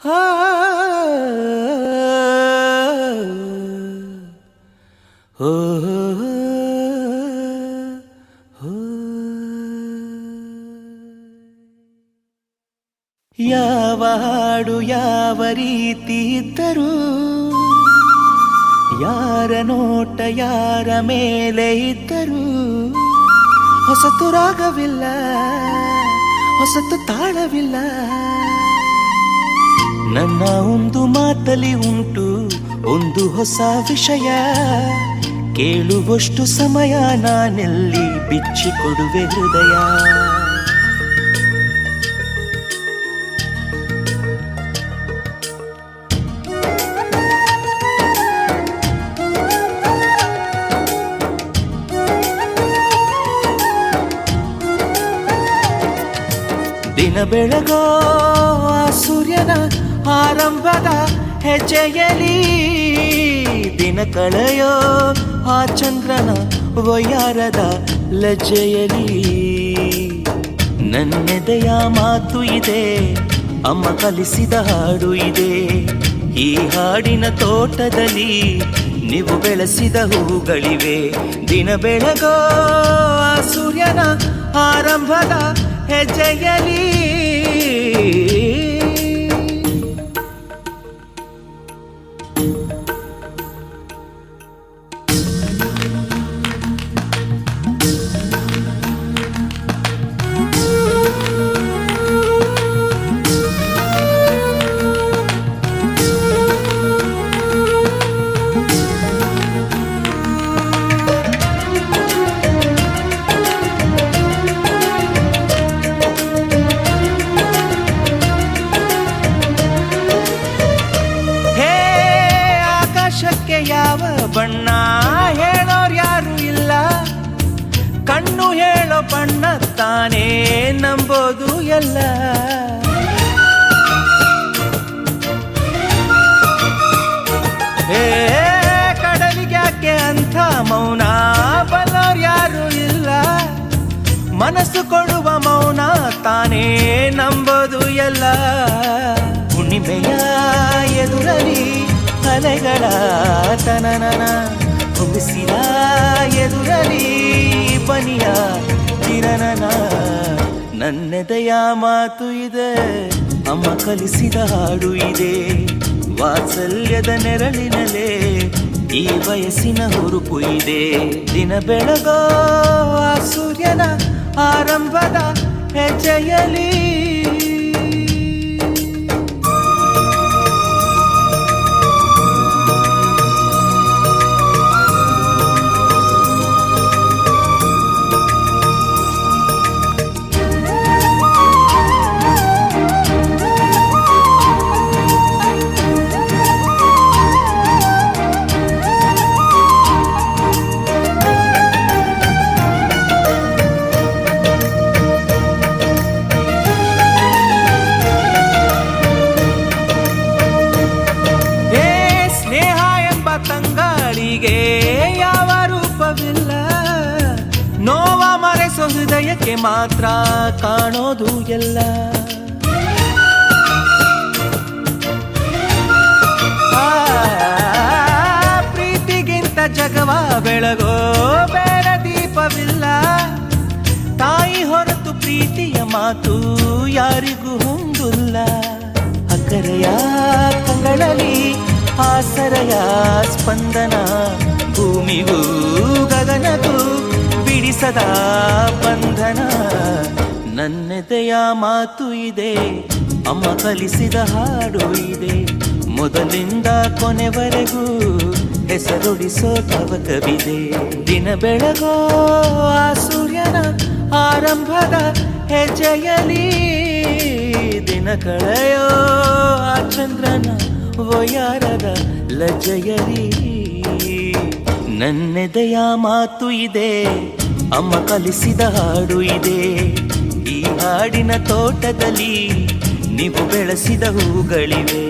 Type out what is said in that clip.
ಆ ಓ ಯಾವ ಹಾಡು ಯಾವ ರೀತಿ ಇದ್ದರೂ, ಯಾರ ನೋಟ ಯಾರ ಮೇಲೆ ಇದ್ದರೂ, ಹೊಸತು ರಾಗವಿಲ್ಲ, ಹೊಸತು ತಾಳವಿಲ್ಲ. ನನ್ನ ಒಂದು ಮಾತಲಿ ಉಂಟು ಒಂದು ಹೊಸ ವಿಷಯ, ಕೇಳುವಷ್ಟು ಸಮಯ ನಾನೆಲ್ಲಿ ಬಿಚ್ಚಿಕೊಡುವೆ ಹೃದಯ. ದಿನ ಬೆಳಗೋ ಆ ಸೂರ್ಯನ ಆರಂಭದ ಹೆಜ್ಜೆಯಲಿ, ದಿನ ಕಳೆಯೋ ಆ ಚಂದ್ರನ ವಯ್ಯಾರದ ಲಜ್ಜೆಯಲಿ, ನನ್ನೆದೆಯ ಮಾತು ಇದೆ, ಅಮ್ಮ ಕಲಿಸಿದ ಹಾಡು ಇದೆ. ಈ ಹಾಡಿನ ತೋಟದಲ್ಲಿ ನೀವು ಬೆಳೆಸಿದ ಹೂಗಳಿವೆ. ದಿನ ಬೆಳಗೋ ಆ ಸೂರ್ಯನ ಆರಂಭದ ಹೆಜ್ಜೆಯಲಿ, ಯಾವ ಬಣ್ಣ ಹೇಳೋರು ಯಾರು ಇಲ್ಲ, ಕಣ್ಣು ಹೇಳೋ ಬಣ್ಣ ತಾನೇ ನಂಬೋದು ಎಲ್ಲ. ಕಡಲಿಗ್ಯಾಕೆ ಅಂಥ ಮೌನ ಬಲ್ಲೋರು ಯಾರು ಇಲ್ಲ, ಮನಸ್ಸು ಕೊಡುವ ಮೌನ ತಾನೇ ನಂಬೋದು ಎಲ್ಲ. ಹುಣ್ಣಿಮೆಯ ಎದುರಲಿ ಅಲೆಗಳ ತನನನ, ಹುಗಿಸಿದ ಎದುರಲಿ ಬನಿಯ ಕಿರಣನ. ನನ್ನೆದೆಯ ಮಾತು ಇದೆ, ಅಮ್ಮ ಕಲಿಸಿದ ಹಾಡು ಇದೆ. ವಾತ್ಸಲ್ಯದ ನೆರಳಿನಲ್ಲೇ ಈ ವಯಸ್ಸಿನ ಹುರುಪು ಇದೆ. ದಿನ ಬೆಳಗೋ ಆ ಸೂರ್ಯನ ಆರಂಭದ ಹೆಜ್ಜೆಯಲಿ, ತಂಗಾಳಿಗೆ ಯಾವ ರೂಪವಿಲ್ಲ, ನೋವ ಮರೆಸೋ ಹೃದಯಕ್ಕೆ ಮಾತ್ರ ಕಾಣೋದು ಎಲ್ಲ. ಪ್ರೀತಿಗಿಂತ ಜಗವ ಬೆಳಗೋ ಬೇರೆ ದೀಪವಿಲ್ಲ, ತಾಯಿ ಹೊರತು ಪ್ರೀತಿಯ ಮಾತು ಯಾರಿಗೂ ಹೊಂದಿಲ್ಲ. ಅಕ್ಕರೆಯ ಕಂಗಳಲ್ಲಿ ಆಸರೆಯ ಸ್ಪಂದನ, ಭೂಮಿಗೂ ಗಗನಗೂ ಬಿಡಿಸದ ಬಂಧನ. ನನ್ನೆದೆಯ ಮಾತು ಇದೆ, ಅಮ್ಮ ಕಲಿಸಿದ ಹಾಡು ಇದೆ. ಮೊದಲಿಂದ ಕೊನೆವರೆಗೂ ಹೆಸರುಡಿಸೋ ತವಕವಿದೆ. ದಿನ ಬೆಳಗೋ ಆ ಸೂರ್ಯನ ಆರಂಭದ ಹೆಜ್ಜೆಯಲಿ, ದಿನ ಕಳೆಯೋ ಆ ಚಂದ್ರನ ವಯ್ಯಾರದ ಲಜ್ಜೆಯಲಿ. ನನ್ನೆದೆಯ ಮಾತು ಇದೆ, ಅಮ್ಮ ಕಲಿಸಿದ ಹಾಡು ಇದೆ. ಈ ಹಾಡಿನ ತೋಟದಲ್ಲಿ ನೀವು ಬೆಳೆಸಿದ ಹೂಗಳಿವೆ.